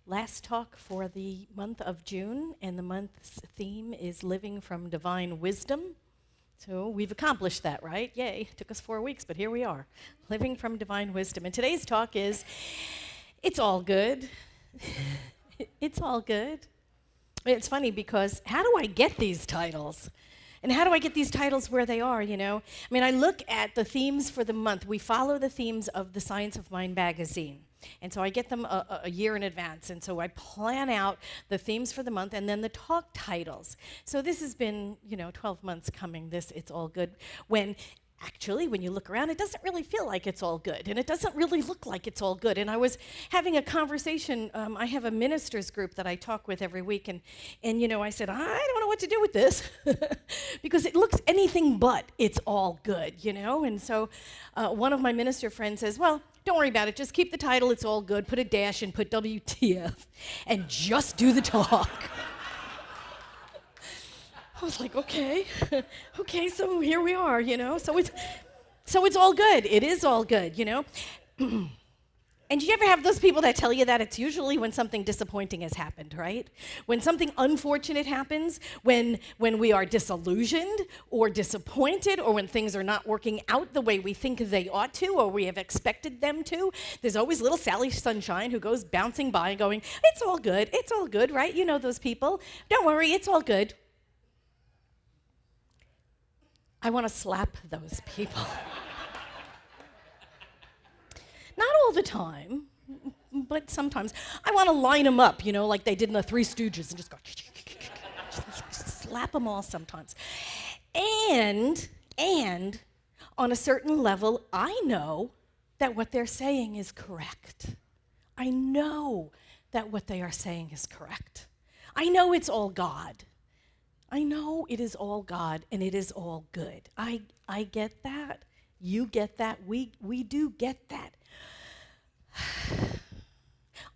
Last talk for the month of June, and the month's theme is Living from Divine Wisdom. So we've accomplished that, right? Yay. Took us 4 weeks, but here we are, living from divine wisdom. And today's talk is, it's all good. It's all good. It's funny because how do I get these titles? And how do I get these titles where they are, you know? I mean, I look at the themes for the month. We follow the themes of the Science of Mind magazine. And so I get them a year in advance. And so I plan out the themes for the month and then the talk titles. So this has been, 12 months coming, It's All Good, when actually, when you look around, it doesn't really feel like it's all good, and it doesn't really look like it's all good. And I was having a conversation. I have a ministers group that I talk with every week, and I said, I don't know what to do with this because it looks anything but it's all good, And so one of my minister friends says, well, don't worry about it. Just keep the title, It's All Good, put a dash and put WTF, and just do the talk. I was like, okay, so here we are, So it's all good. It is all good, And do you ever have those people that tell you that? It's usually when something disappointing has happened, right? When something unfortunate happens, when we are disillusioned or disappointed, or when things are not working out the way we think they ought to, or we have expected them to, there's always little Sally Sunshine who goes bouncing by and going, it's all good, right? You know those people. Don't worry, it's all good. I want to slap those people. Not all the time, but sometimes. I want to line them up, like they did in the Three Stooges, and just go, just slap them all sometimes. And on a certain level, I know that what they're saying is correct. I know that what they are saying is correct. I know it's all God. I know it is all God, and it is all good. I get that. You get that. We do get that.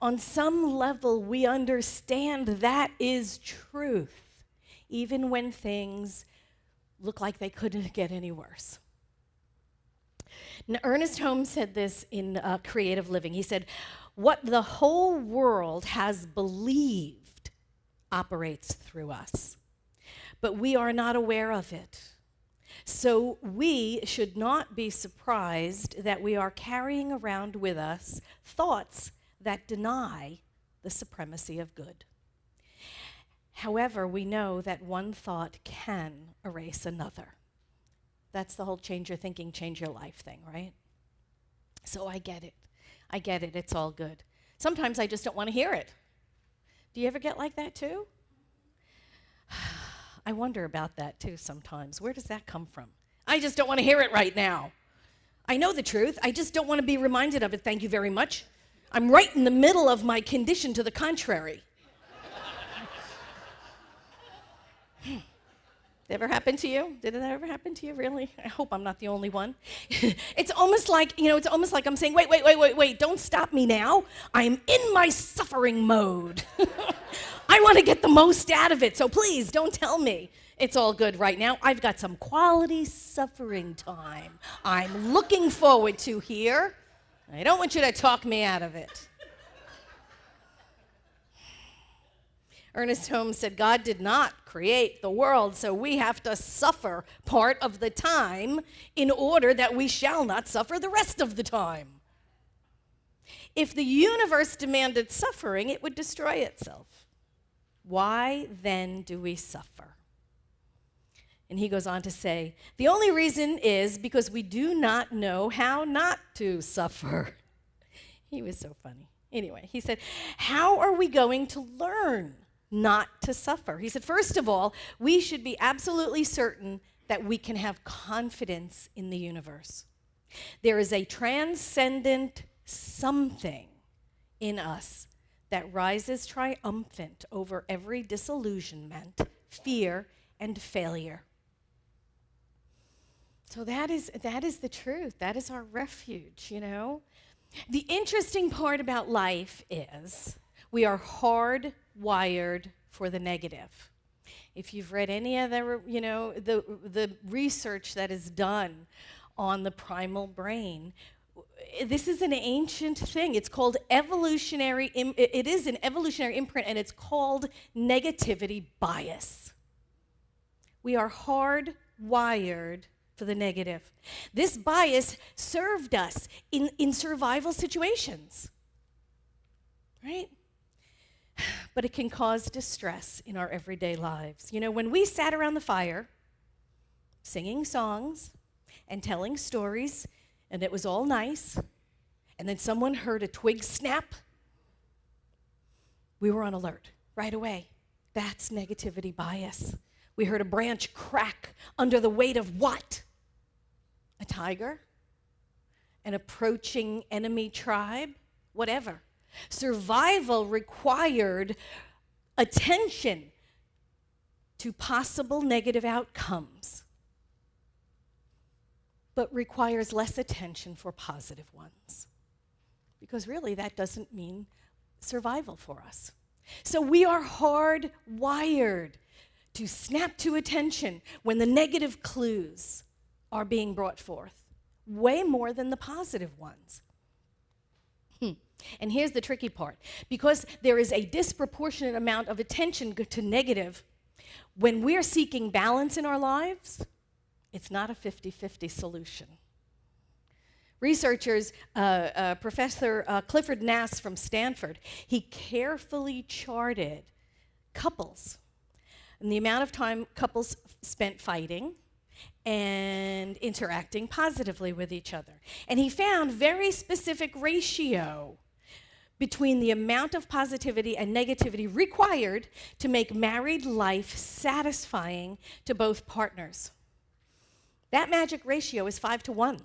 On some level, we understand that is truth, even when things look like they couldn't get any worse. Now, Ernest Holmes said this in Creative Living. He said, what the whole world has believed operates through us, but we are not aware of it. So we should not be surprised that we are carrying around with us thoughts that deny the supremacy of good. However, we know that one thought can erase another. That's the whole change your thinking, change your life thing, right? So I get it. It's all good. Sometimes I just don't want to hear it. Do you ever get like that too? I wonder about that too sometimes. Where does that come from? I just don't want to hear it right now. I know the truth. I just don't want to be reminded of it. Thank you very much. I'm right in the middle of my condition to the contrary. Ever happen to you? Did it ever happen to you, really? I hope I'm not the only one. It's almost like I'm saying, wait, don't stop me now. I'm in my suffering mode. I want to get the most out of it, so please don't tell me it's all good right now. I've got some quality suffering time I'm looking forward to here. I don't want you to talk me out of it. Ernest Holmes said, God did not create the world, so we have to suffer part of the time in order that we shall not suffer the rest of the time. If the universe demanded suffering, it would destroy itself. Why then do we suffer? And he goes on to say, the only reason is because we do not know how not to suffer. He was so funny. Anyway, he said, how are we going to learn not to suffer? He said, first of all, we should be absolutely certain that we can have confidence in the universe. There is a transcendent something in us that rises triumphant over every disillusionment, fear, and failure. So that is the truth. That is our refuge, The interesting part about life is we are hardwired for the negative. If you've read any of the research that is done on the primal brain, this is an ancient thing. It's called evolutionary, it is an evolutionary imprint, and it's called negativity bias. We are hardwired for the negative. This bias served us in survival situations, right? But it can cause distress in our everyday lives. You know, when we sat around the fire, singing songs and telling stories, and it was all nice, and then someone heard a twig snap, we were on alert right away. That's negativity bias. We heard a branch crack under the weight of what? A tiger? An approaching enemy tribe? Whatever. Survival required attention to possible negative outcomes, but requires less attention for positive ones. Because really, that doesn't mean survival for us. So we are hardwired to snap to attention when the negative clues are being brought forth, way more than the positive ones. And here's the tricky part. Because there is a disproportionate amount of attention to negative, when we're seeking balance in our lives, it's not a 50-50 solution. Researchers, Professor Clifford Nass from Stanford, he carefully charted couples and the amount of time couples spent fighting and interacting positively with each other. And he found very specific ratio between the amount of positivity and negativity required to make married life satisfying to both partners. That magic ratio is 5-1.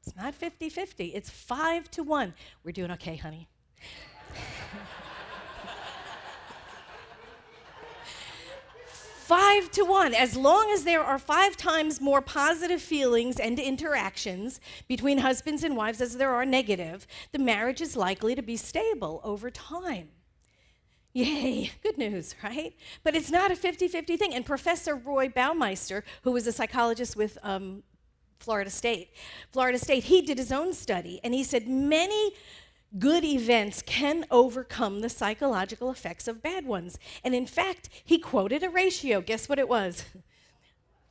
It's not 50-50, it's 5-1. We're doing okay, honey. 5-1. As long as there are 5 times more positive feelings and interactions between husbands and wives as there are negative, the marriage is likely to be stable over time. Yay, good news, right? But it's not a 50-50 thing. And Professor Roy Baumeister, who was a psychologist with Florida State, he did his own study, and he said many good events can overcome the psychological effects of bad ones. And in fact, he quoted a ratio. Guess what it was?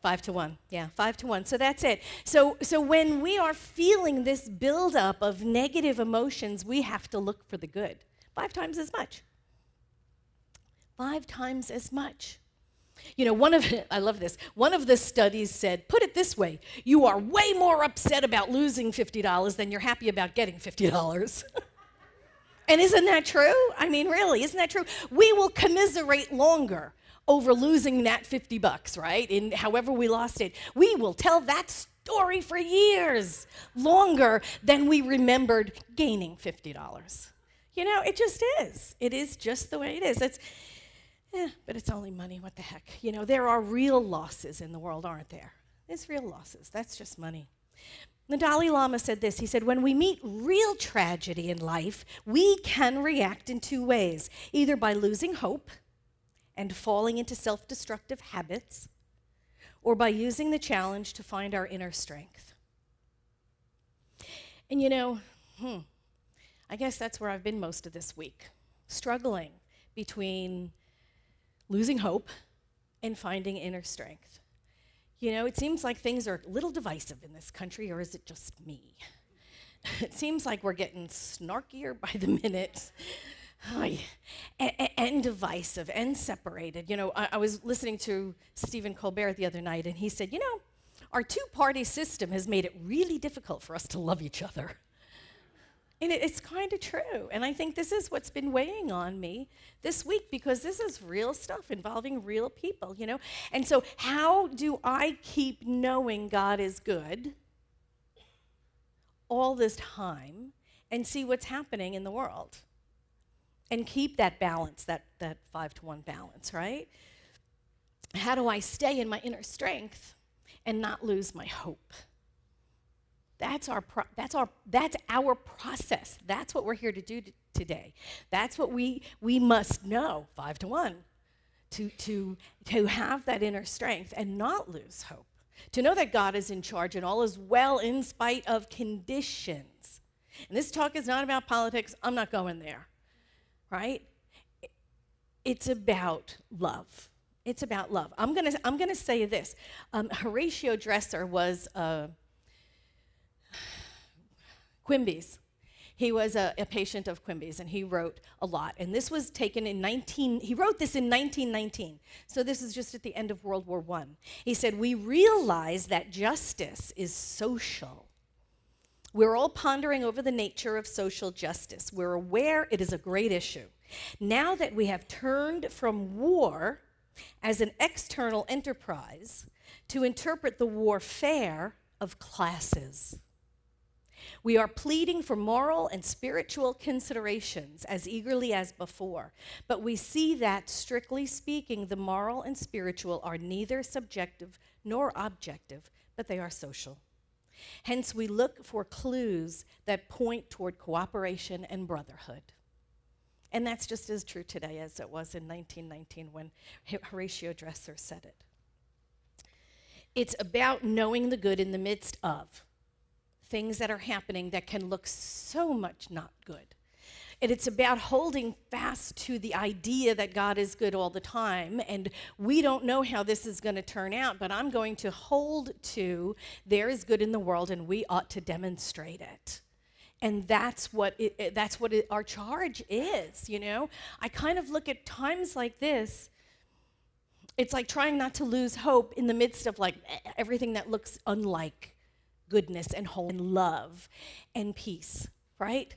5-1. Yeah, 5-1. So that's it. So when we are feeling this buildup of negative emotions, we have to look for the good. 5 times as much. 5 times as much. You know, I love this. One of the studies said, put it this way, you are way more upset about losing $50 than you're happy about getting $50. And isn't that true? I mean, really, isn't that true? We will commiserate longer over losing that $50, right? In however we lost it. We will tell that story for years, longer than we remembered gaining $50. You know, it just is. It is just the way it is. But it's only money, what the heck? You know, there are real losses in the world, aren't there? There's real losses. That's just money. The Dalai Lama said this. He said, when we meet real tragedy in life, we can react in 2 ways, either by losing hope and falling into self-destructive habits, or by using the challenge to find our inner strength. And you know, I guess that's where I've been most of this week, struggling between losing hope and finding inner strength. You know, it seems like things are a little divisive in this country, or is it just me? It seems like we're getting snarkier by the minute, and divisive and separated. You know, I was listening to Stephen Colbert the other night, and he said, you know, our 2-party system has made it really difficult for us to love each other. And it's kind of true. And I think this is what's been weighing on me this week, because this is real stuff involving real people, you know? And so how do I keep knowing God is good all this time and see what's happening in the world? And keep that balance, that 5-1 balance, right? How do I stay in my inner strength and not lose my hope? That's our process. That's what we're here to do today. That's what we must know, 5-1, to have that inner strength and not lose hope. To know that God is in charge and all is well in spite of conditions. And this talk is not about politics. I'm not going there, right? It's about love. It's about love. I'm gonna say this. Horatio Dresser was Quimby's. He was a patient of Quimby's, and he wrote a lot. And this was taken he wrote this in 1919. So this is just at the end of World War I. He said, "We realize that justice is social. We're all pondering over the nature of social justice. We're aware it is a great issue. Now that we have turned from war as an external enterprise to interpret the warfare of classes. We are pleading for moral and spiritual considerations as eagerly as before, but we see that, strictly speaking, the moral and spiritual are neither subjective nor objective, but they are social. Hence, we look for clues that point toward cooperation and brotherhood." And that's just as true today as it was in 1919 when Horatio Dresser said it. It's about knowing the good in the midst of things that are happening that can look so much not good. And it's about holding fast to the idea that God is good all the time, and we don't know how this is going to turn out, but I'm going to hold to there is good in the world and we ought to demonstrate it. And that's what our charge is, you know? I kind of look at times like this, it's like trying not to lose hope in the midst of like everything that looks unlike goodness and hope and love and peace, right?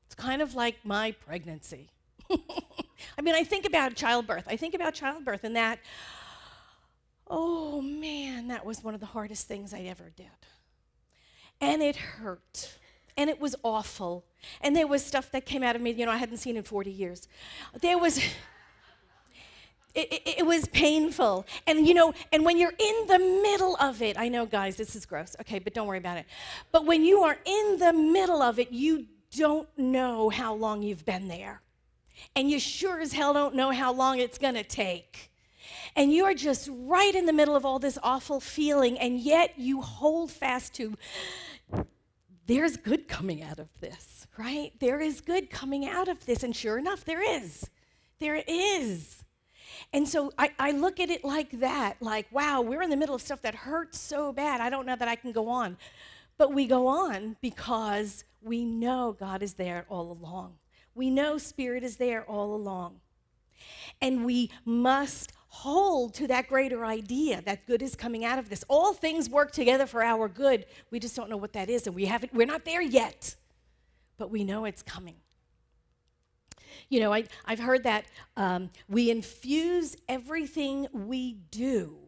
It's kind of like my pregnancy. I mean, I think about childbirth. And that, oh man, that was one of the hardest things I ever did. And it hurt. And it was awful. And there was stuff that came out of me, you know, I hadn't seen in 40 years. It was painful. And, you know, and when you're in the middle of it, I know, guys, this is gross, okay, but don't worry about it. But when you are in the middle of it, you don't know how long you've been there. And you sure as hell don't know how long it's going to take. And you're just right in the middle of all this awful feeling, and yet you hold fast to, there's good coming out of this, right? There is good coming out of this, and sure enough, there is. There is. And so I look at it like that, like, wow, we're in the middle of stuff that hurts so bad, I don't know that I can go on. But we go on because we know God is there all along. We know Spirit is there all along. And we must hold to that greater idea that good is coming out of this. All things work together for our good. We just don't know what that is, and we're not there yet, but we know it's coming. You know, I've heard that we infuse everything we do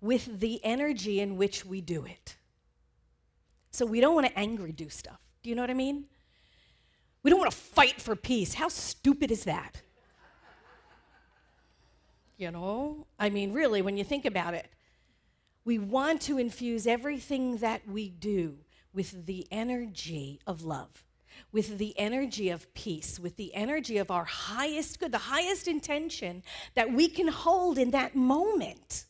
with the energy in which we do it. So we don't want to angry do stuff. Do you know what I mean? We don't want to fight for peace. How stupid is that? You know? I mean, really, when you think about it, we want to infuse everything that we do with the energy of love, with the energy of peace, with the energy of our highest good, the highest intention that we can hold in that moment.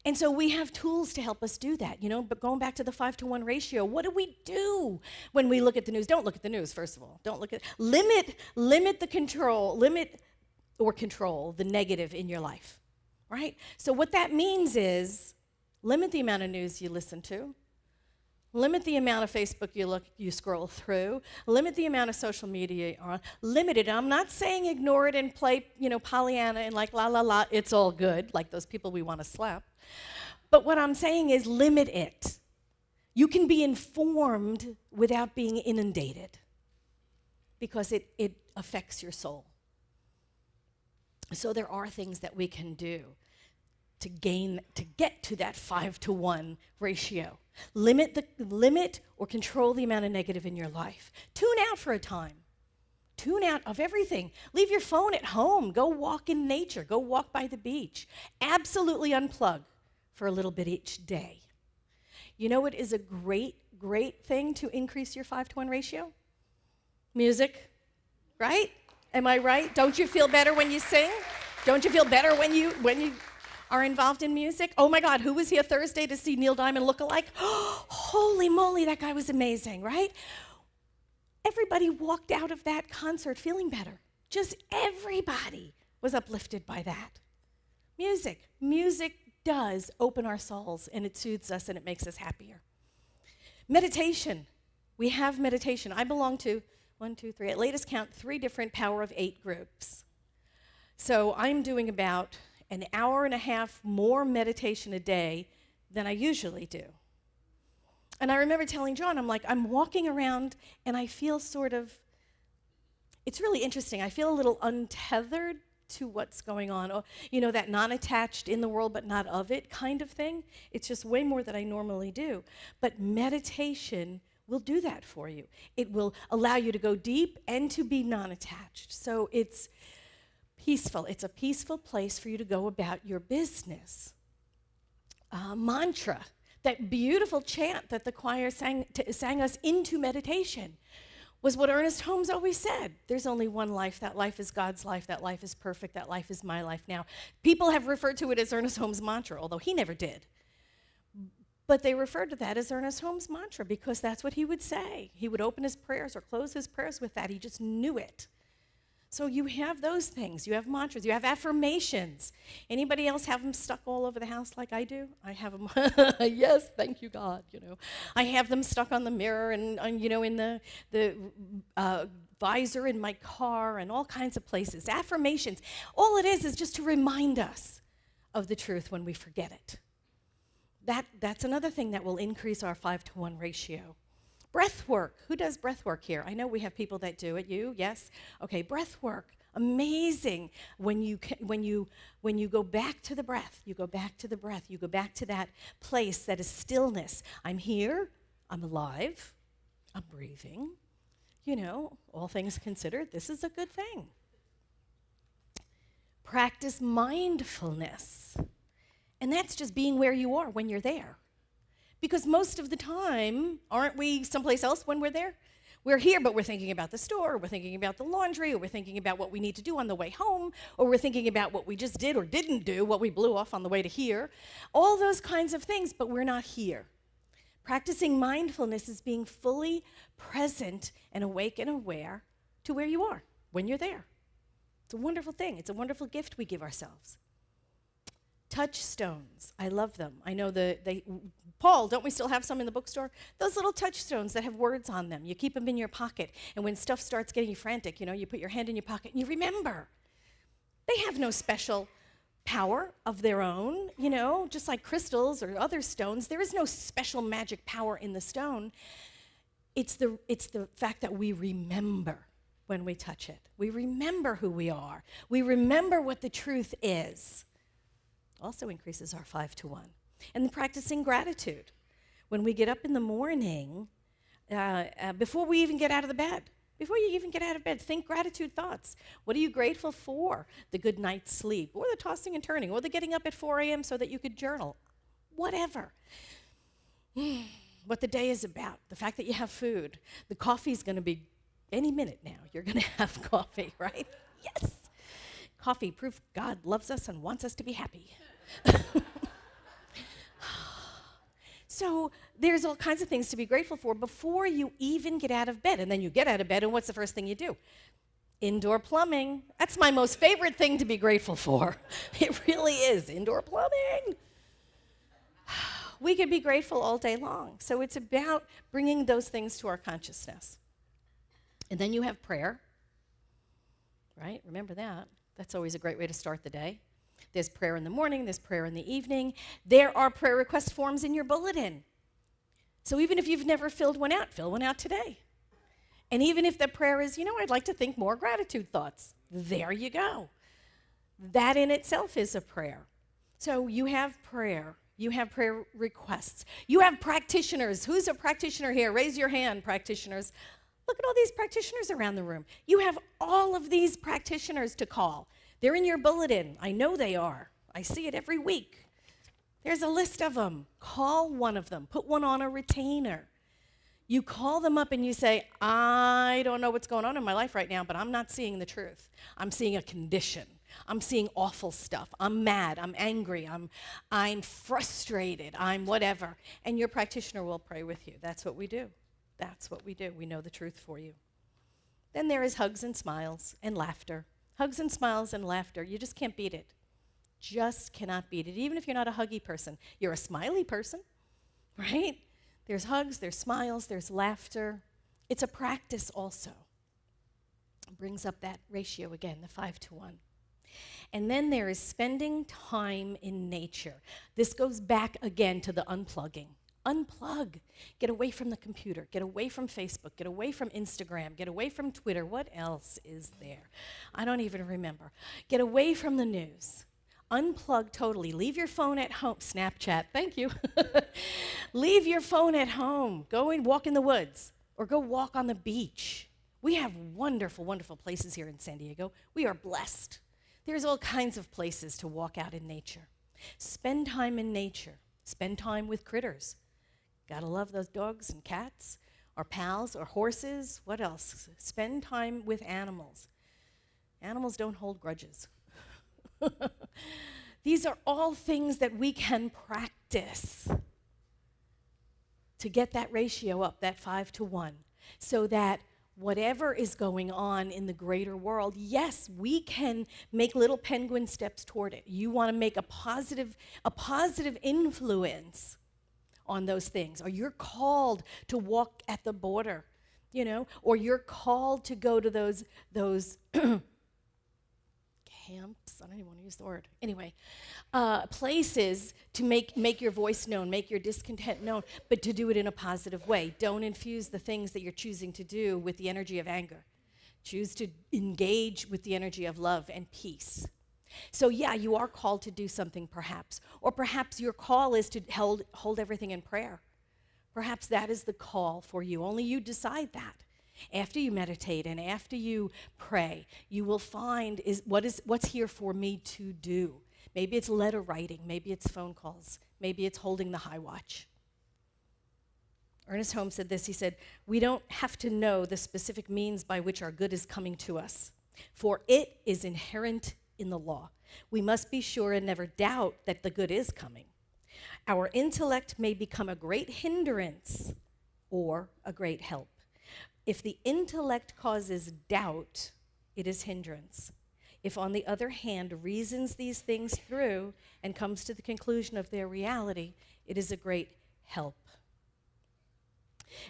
And so we have tools to help us do that, you know, but going back to the 5-to-1 ratio, what do we do when we look at the news? Don't look at the news, first of all. Don't look at, limit the control the negative in your life, right? So what that means is limit the amount of news you listen to, limit the amount of Facebook you scroll through, limit the amount of social media you're on, limit it. I'm not saying ignore it and play, you know, Pollyanna and like la la la, it's all good, like those people we want to slap. But what I'm saying is limit it. You can be informed without being inundated because it affects your soul. So there are things that we can do to get to that 5-to-1 ratio. Limit or control the amount of negative in your life. Tune out for a time. Tune out of everything. Leave your phone at home. Go walk in nature. Go walk by the beach. Absolutely unplug for a little bit each day. You know what is a great, great thing to increase your 5-to-1 ratio? Music, right? Am I right? Don't you feel better when you sing? Don't you feel better when you are involved in music. Oh my God, who was here Thursday to see Neil Diamond look alike? Holy moly, that guy was amazing, right? Everybody walked out of that concert feeling better. Just everybody was uplifted by that. Music does open our souls, and it soothes us and it makes us happier. Meditation. We have meditation. I belong to 1, 2, 3, at latest count, 3 different Power of 8 groups. So I'm doing about an hour and a half more meditation a day than I usually do. And I remember telling John, I'm walking around and I feel it's really interesting. I feel a little untethered to what's going on. Oh, that non-attached in the world but not of it kind of thing. It's just way more than I normally do. But meditation will do that for you. It will allow you to go deep and to be non-attached. So it's peaceful. It's a peaceful place for you to go about your business. Mantra, that beautiful chant that the choir sang us into meditation, was what Ernest Holmes always said. There's only one life. That life is God's life. That life is perfect. That life is my life now. People have referred to it as Ernest Holmes' mantra, although he never did. But they referred to that as Ernest Holmes' mantra because that's what he would say. He would open his prayers or close his prayers with that. He just knew it. So you have those things. You have mantras. You have affirmations. Anybody else have them stuck all over the house like I do? I have them. Yes, thank you, God. I have them stuck on the mirror and in the visor in my car and all kinds of places. Affirmations. All it is just to remind us of the truth when we forget it. That's another thing that will increase our 5-to-1 ratio. Breath work. Who does breath work here? I know we have people that do it. You? Yes? Okay, breath work. Amazing. When you go back to the breath, you go back to the breath, you go back to that place that is stillness. I'm here, I'm alive, I'm breathing. All things considered, this is a good thing. Practice mindfulness. And that's just being where you are when you're there. Because most of the time, aren't we someplace else when we're there? We're here, but we're thinking about the store, or we're thinking about the laundry, or we're thinking about what we need to do on the way home, or we're thinking about what we just did or didn't do, what we blew off on the way to here. All those kinds of things, but we're not here. Practicing mindfulness is being fully present and awake and aware to where you are when you're there. It's a wonderful thing. It's a wonderful gift we give ourselves. Touchstones. I love them. I know Paul, don't we still have some in the bookstore? Those little touchstones that have words on them. You keep them in your pocket, and when stuff starts getting you frantic, you put your hand in your pocket and you remember. They have no special power of their own, just like crystals or other stones. There is no special magic power in the stone. It's the fact that we remember when we touch it. We remember who we are. We remember what the truth is. Also increases our 5-to-1. And then practicing gratitude. When we get up in the morning, before we even get out of the bed, before you even get out of bed, think gratitude thoughts. What are you grateful for? The good night's sleep, or the tossing and turning, or the getting up at 4 a.m. so that you could journal. Whatever. What the day is about, the fact that you have food. The coffee's going to be any minute now. You're going to have coffee, right? Yes. Coffee, proof God loves us and wants us to be happy. So there's all kinds of things to be grateful for before you even get out of bed. And then you get out of bed, and what's the first thing you do? Indoor plumbing. That's my most favorite thing to be grateful for. It really is, indoor plumbing. We could be grateful all day long. So it's about bringing those things to our consciousness. And then you have prayer, right? Remember that. That's always a great way to start the day. There's prayer in the morning, there's prayer in the evening. There are prayer request forms in your bulletin. So even if you've never filled one out, fill one out today. And even if the prayer is, I'd like to think more gratitude thoughts, there you go. That in itself is a prayer. So you have prayer. You have prayer requests. You have practitioners. Who's a practitioner here? Raise your hand, practitioners. Look at all these practitioners around the room. You have all of these practitioners to call. They're in your bulletin. I know they are. I see it every week. There's a list of them. Call one of them. Put one on a retainer. You call them up and you say, I don't know what's going on in my life right now, but I'm not seeing the truth. I'm seeing a condition. I'm seeing awful stuff. I'm mad. I'm angry. I'm frustrated. I'm whatever. And your practitioner will pray with you. That's what we do. That's what we do. We know the truth for you. Then there is hugs and smiles and laughter. Hugs and smiles and laughter. You just can't beat it. Just cannot beat it. Even if you're not a huggy person, you're a smiley person, right? There's hugs, there's smiles, there's laughter. It's a practice also. It brings up that ratio again, the 5-to-1. And then there is spending time in nature. This goes back again to the unplugging. Unplug. Get away from the computer. Get away from Facebook. Get away from Instagram. Get away from Twitter. What else is there? I don't even remember. Get away from the news. Unplug totally. Leave your phone at home. Snapchat, thank you. Leave your phone at home. Go and walk in the woods or go walk on the beach. We have wonderful, wonderful places here in San Diego. We are blessed. There's all kinds of places to walk out in nature. Spend time in nature. Spend time with critters. Gotta love those dogs and cats, or pals, or horses. What else? Spend time with animals. Animals don't hold grudges. These are all things that we can practice to get that ratio up, that 5-to-1, so that whatever is going on in the greater world, yes, we can make little penguin steps toward it. You want to make a positive influence on those things, or you're called to walk at the border, or you're called to go to those camps, I don't even want to use the word. Anyway, places to make your voice known, make your discontent known, but to do it in a positive way. Don't infuse the things that you're choosing to do with the energy of anger. Choose to engage with the energy of love and peace. So yeah, you are called to do something perhaps, or perhaps your call is to hold everything in prayer. Perhaps that is the call for you. Only you decide that. After you meditate and after you pray, you will find what's here for me to do. Maybe it's letter writing, maybe it's phone calls, maybe it's holding the high watch. Ernest Holmes said this, he said, "We don't have to know the specific means by which our good is coming to us, for it is inherent in the law. We must be sure and never doubt that the good is coming. Our intellect may become a great hindrance or a great help. If the intellect causes doubt, it is hindrance. If, on the other hand, reasons these things through and comes to the conclusion of their reality, it is a great help."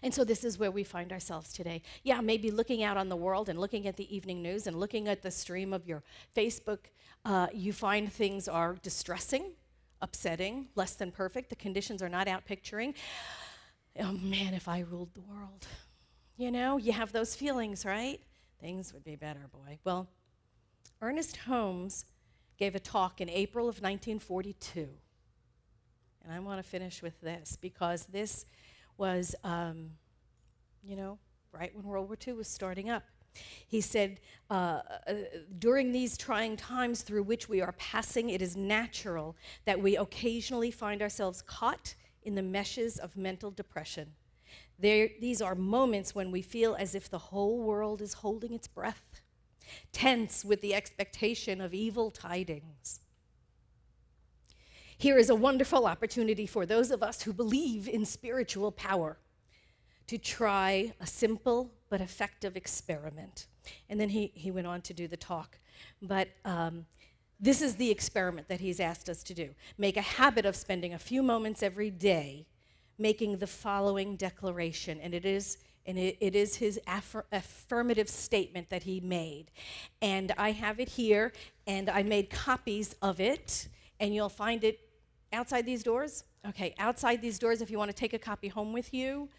And so this is where we find ourselves today. Yeah, maybe looking out on the world and looking at the evening news and looking at the stream of your Facebook, you find things are distressing, upsetting, less than perfect. The conditions are not out picturing. Oh man, if I ruled the world. You have those feelings, right? Things would be better, boy. Well, Ernest Holmes gave a talk in April of 1942. And I want to finish with this because this was, right when World War II was starting up. He said, during these trying times through which we are passing, it is natural that we occasionally find ourselves caught in the meshes of mental depression. These are moments when we feel as if the whole world is holding its breath, tense with the expectation of evil tidings. Here is a wonderful opportunity for those of us who believe in spiritual power to try a simple but effective experiment. And then he went on to do the talk. But this is the experiment that he's asked us to do. Make a habit of spending a few moments every day making the following declaration, and it is his affirmative statement that he made. And I have it here, and I made copies of it, and you'll find it outside these doors. Okay, outside these doors if you want to take a copy home with you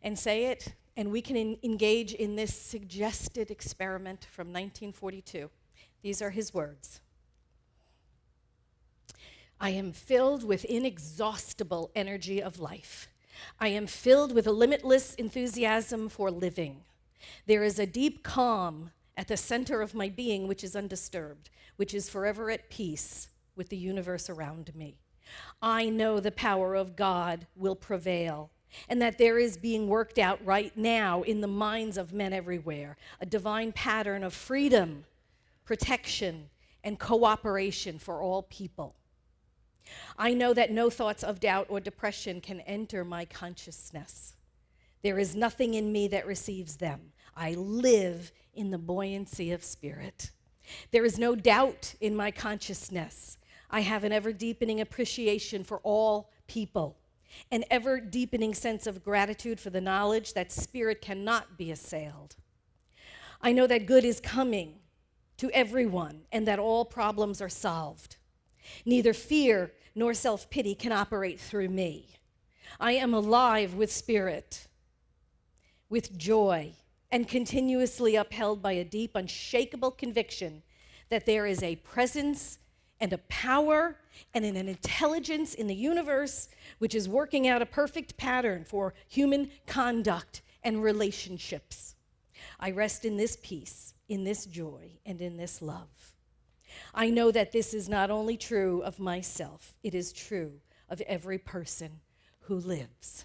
and say it, and we can engage in this suggested experiment from 1942. These are his words. I am filled with inexhaustible energy of life. I am filled with a limitless enthusiasm for living. There is a deep calm at the center of my being which is undisturbed, which is forever at peace with the universe around me. I know the power of God will prevail, and that there is being worked out right now in the minds of men everywhere, a divine pattern of freedom, protection, and cooperation for all people. I know that no thoughts of doubt or depression can enter my consciousness. There is nothing in me that receives them. I live in the buoyancy of spirit. There is no doubt in my consciousness. I have an ever-deepening appreciation for all people, an ever-deepening sense of gratitude for the knowledge that spirit cannot be assailed. I know that good is coming to everyone and that all problems are solved. Neither fear nor self-pity can operate through me. I am alive with spirit, with joy, and continuously upheld by a deep, unshakable conviction that there is a presence and a power and an intelligence in the universe which is working out a perfect pattern for human conduct and relationships. I rest in this peace, in this joy, and in this love. I know that this is not only true of myself, it is true of every person who lives.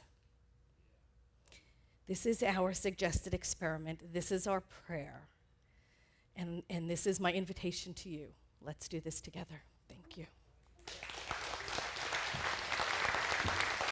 This is our suggested experiment. This is our prayer. And this is my invitation to you. Let's do this together.